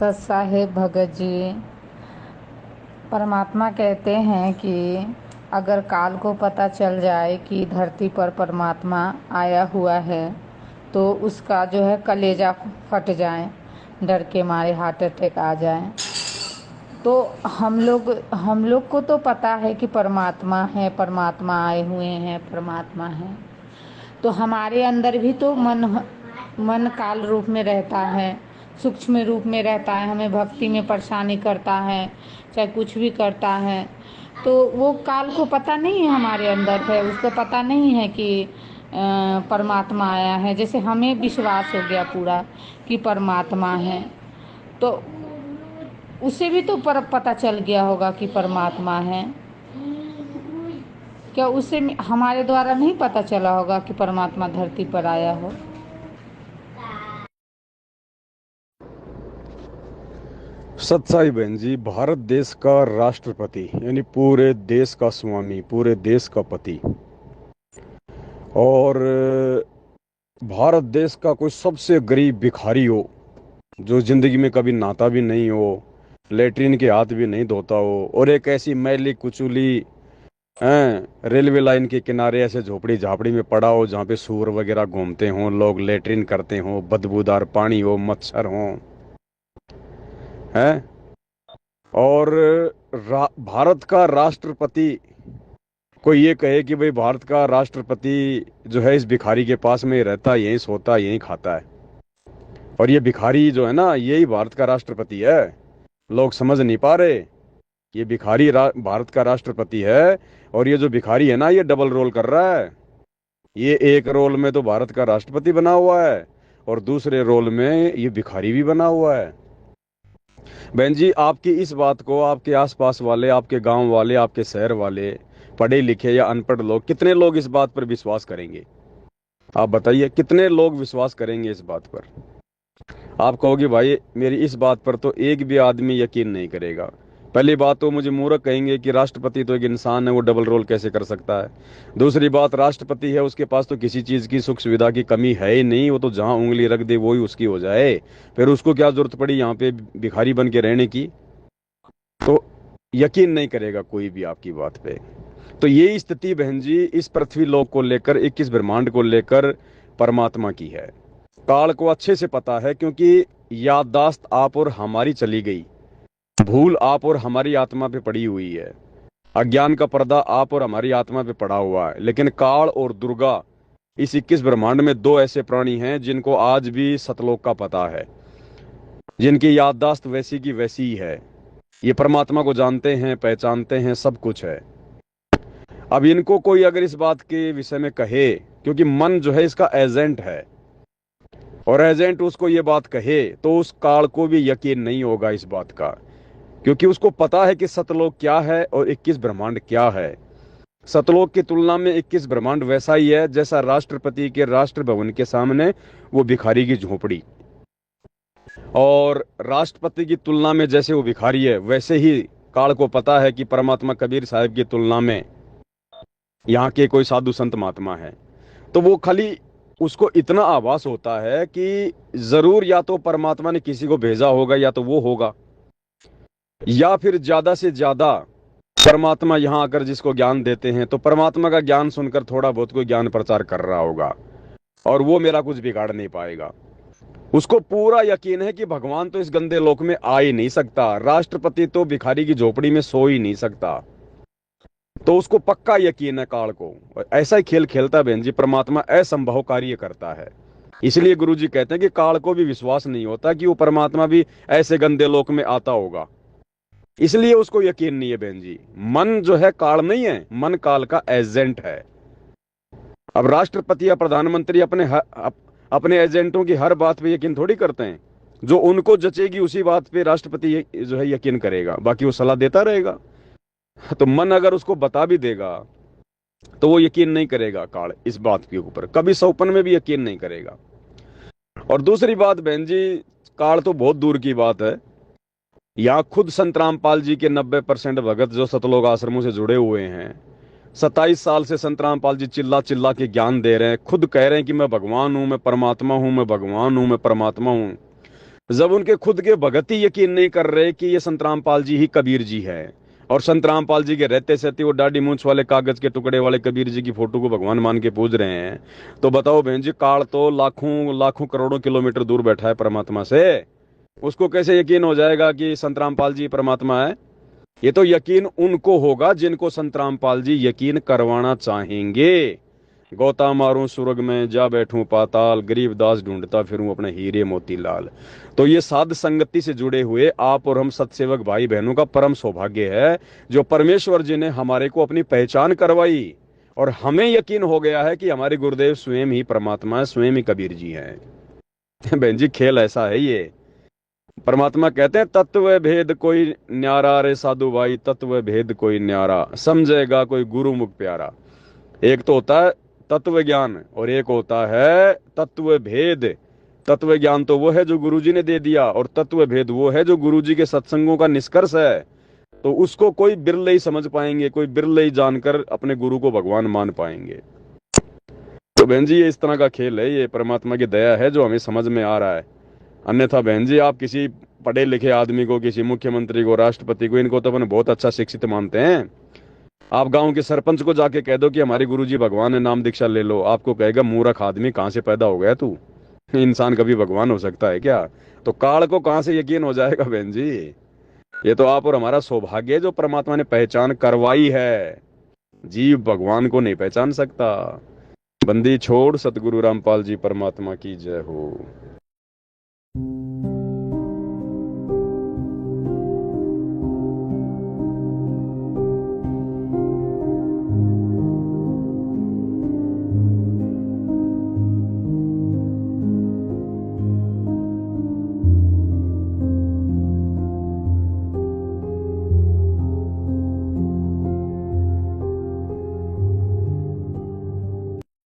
सत साहिब भगत जी परमात्मा कहते हैं कि अगर काल को पता चल जाए कि धरती पर परमात्मा आया हुआ है तो उसका जो है कलेजा फट जाए, डर के मारे हार्ट अटैक आ जाए। तो हम लोग को तो पता है कि परमात्मा है, परमात्मा आए हुए हैं, परमात्मा है। तो हमारे अंदर भी तो मन काल रूप में रहता है, सूक्ष्म रूप में रहता है, हमें भक्ति में परेशानी करता है, चाहे कुछ भी करता है। तो वो काल को पता नहीं है हमारे अंदर है, उसको पता नहीं है कि परमात्मा आया है। जैसे हमें विश्वास हो गया पूरा कि परमात्मा है, तो उसे भी तो पता चल गया होगा कि परमात्मा है। क्या उसे हमारे द्वारा नहीं पता चला होगा कि परमात्मा धरती पर आया हो? सत्साई बहन जी, भारत देश का राष्ट्रपति यानी पूरे देश का स्वामी, पूरे देश का पति और भारत देश का कोई सबसे गरीब भिखारी हो जो जिंदगी में कभी नहाता भी नहीं हो, लेटरिन के हाथ भी नहीं धोता हो, और एक ऐसी मैली कुचुली रेलवे लाइन के किनारे ऐसे झोपड़ी झापड़ी में पड़ा हो जहाँ पे सूअर वगैरह घूमते हों, लोग लेटरिन करते हों, बदबूदार पानी हो, मच्छर हों, हैं। और भारत का राष्ट्रपति कोई ये कहे कि भाई भारत का राष्ट्रपति जो है इस भिखारी के पास में ही रहता, यहीं सोता, यहीं खाता है, और ये भिखारी जो है ना यही भारत का राष्ट्रपति है। लोग समझ नहीं पा रहे। ये भिखारी भारत का राष्ट्रपति है, और ये जो भिखारी है ना ये डबल रोल कर रहा है। ये एक रोल में तो भारत का राष्ट्रपति बना हुआ है और दूसरे रोल में ये भिखारी भी बना हुआ है। बहन जी, आपकी इस बात को आपके आसपास वाले, आपके गांव वाले, आपके शहर वाले, पढ़े लिखे या अनपढ़ लोग, कितने लोग इस बात पर विश्वास करेंगे? आप बताइए, कितने लोग विश्वास करेंगे इस बात पर? आप कहोगे भाई मेरी इस बात पर तो एक भी आदमी यकीन नहीं करेगा। पहली बात तो मुझे मूर्ख कहेंगे कि राष्ट्रपति तो एक इंसान है, वो डबल रोल कैसे कर सकता है। दूसरी बात, राष्ट्रपति है, उसके पास तो किसी चीज की सुख सुविधा की कमी है ही नहीं, वो तो जहां उंगली रख दे वो ही उसकी हो जाए। फिर उसको क्या जरूरत पड़ी यहाँ पे भिखारी बन के रहने की? तो यकीन नहीं करेगा कोई भी आपकी बात पे। तो यही स्थिति बहन जी इस पृथ्वी लोक को लेकर, 21 ब्रह्मांड को लेकर परमात्मा की है। काल को अच्छे से पता है, क्योंकि याददाश्त आप और हमारी चली गई, भूल आप और हमारी आत्मा पे पड़ी हुई है, अज्ञान का पर्दा आप और हमारी आत्मा पे पड़ा हुआ है। लेकिन काल और दुर्गा इस 21 ब्रह्मांड में दो ऐसे प्राणी हैं जिनको आज भी सतलोक का पता है, जिनकी याददाश्त वैसी की वैसी ही है। ये परमात्मा को जानते हैं, पहचानते हैं, सब कुछ है। अब इनको कोई अगर इस बात के विषय में कहे, क्योंकि मन जो है इसका एजेंट है, और एजेंट उसको ये बात कहे तो उस काल को भी यकीन नहीं होगा इस बात का, क्योंकि उसको पता है कि सतलोक क्या है और 21 ब्रह्मांड क्या है। सतलोक की तुलना में 21 ब्रह्मांड वैसा ही है जैसा राष्ट्रपति के राष्ट्र भवन के सामने वो भिखारी की झोपड़ी, और राष्ट्रपति की तुलना में जैसे वो भिखारी है, वैसे ही काल को पता है कि परमात्मा कबीर साहब की तुलना में यहाँ के कोई साधु संत महात्मा है। तो वो खाली उसको इतना आभास होता है कि जरूर या तो परमात्मा ने किसी को भेजा होगा, या तो वो होगा, या फिर ज्यादा से ज्यादा परमात्मा यहाँ आकर जिसको ज्ञान देते हैं तो परमात्मा का ज्ञान सुनकर थोड़ा बहुत कोई ज्ञान प्रचार कर रहा होगा, और वो मेरा कुछ बिगाड़ नहीं पाएगा। उसको पूरा यकीन है कि भगवान तो इस गंदे लोक में आ ही नहीं सकता, राष्ट्रपति तो भिखारी की झोपड़ी में सो ही नहीं सकता। तो उसको पक्का यकीन है काल को। और ऐसा ही खेल खेलता है बहन जी, परमात्मा असंभव कार्य करता है। इसलिए गुरुजी कहते हैं कि काल को भी विश्वास नहीं होता कि वो परमात्मा भी ऐसे गंदे लोक में आता होगा, इसलिए उसको यकीन नहीं है बहन जी। मन जो है काल नहीं है, मन काल का एजेंट है। अब राष्ट्रपति या प्रधानमंत्री अपने एजेंटों की हर बात पे यकीन थोड़ी करते हैं। जो उनको जचेगी उसी बात पे राष्ट्रपति जो है यकीन करेगा, बाकी वो सलाह देता रहेगा। तो मन अगर उसको बता भी देगा तो वो यकीन नहीं करेगा काल इस बात के ऊपर, कभी सौपन में भी यकीन नहीं करेगा। और दूसरी बात बहन जी, काल तो बहुत दूर की बात है। यहाँ खुद संत रामपाल जी के 90% भगत जो सतलोक आश्रमों से जुड़े हुए हैं, 27 साल से संत रामपाल जी चिल्ला चिल्ला के ज्ञान दे रहे हैं, खुद कह रहे हैं कि मैं भगवान हूं, मैं परमात्मा हूं, मैं भगवान हूं, मैं परमात्मा हूं। जब उनके खुद के भगत ही यकीन नहीं कर रहे कि ये संत रामपाल जी ही कबीर जी है, और संत रामपाल जी के रहते सहते वो दाढ़ी मूंछ वाले कागज के टुकड़े वाले कबीर जी की फोटो को भगवान मान के पूज रहे हैं, तो बताओ बहन जी, काल तो लाखों लाखों करोड़ों किलोमीटर दूर बैठा है परमात्मा से, उसको कैसे यकीन हो जाएगा कि संत रामपाल जी परमात्मा है? ये तो यकीन उनको होगा जिनको संत रामपाल जी यकीन करवाना चाहेंगे। गोता मारूं सुरग में, जा बैठूं पाताल, गरीब दास ढूंढता फिरूं अपने हीरे मोती लाल। तो ये साध संगति से जुड़े हुए आप और हम सत्सेवक भाई बहनों का परम सौभाग्य है, जो परमेश्वर जी ने हमारे को अपनी पहचान करवाई, और हमें यकीन हो गया है कि हमारे गुरुदेव स्वयं ही परमात्मा है, स्वयं ही कबीर जी हैं। बहन जी, खेल ऐसा है ये। परमात्मा कहते हैं, तत्व भेद कोई न्यारा रे साधु भाई, तत्व भेद कोई न्यारा, समझेगा कोई गुरु मुख प्यारा। एक तो होता है तत्व ज्ञान और एक होता है तत्व भेद। तत्व ज्ञान तो वो है जो गुरुजी ने दे दिया, और तत्व भेद वो है जो गुरुजी के सत्संगों का निष्कर्ष है। तो उसको कोई बिरले ही समझ पाएंगे, कोई बिरले ही जानकर अपने गुरु को भगवान मान पाएंगे। तो बहन जी, ये इस तरह का खेल है, ये परमात्मा की दया है जो हमें समझ में आ रहा है। अन्यथा बहन जी, आप किसी पढ़े लिखे आदमी को, किसी मुख्यमंत्री को, राष्ट्रपति को, इनको तो अपने बहुत अच्छा शिक्षित मानते हैं। आप गांव के सरपंच को जाके कह दो कि हमारे गुरुजी भगवान है, नाम दीक्षा ले लो, आपको कहेगा मूर्ख आदमी, कहां से पैदा हो गया तू, इंसान कभी भगवान हो सकता है क्या? तो काल को कहां से यकीन हो जाएगा बहन जी? ये तो आप और हमारा सौभाग्य है जो परमात्मा ने पहचान करवाई है। जीव भगवान को नहीं पहचान सकता। बंदी छोड़, सतगुरु रामपाल जी परमात्मा की जय हो।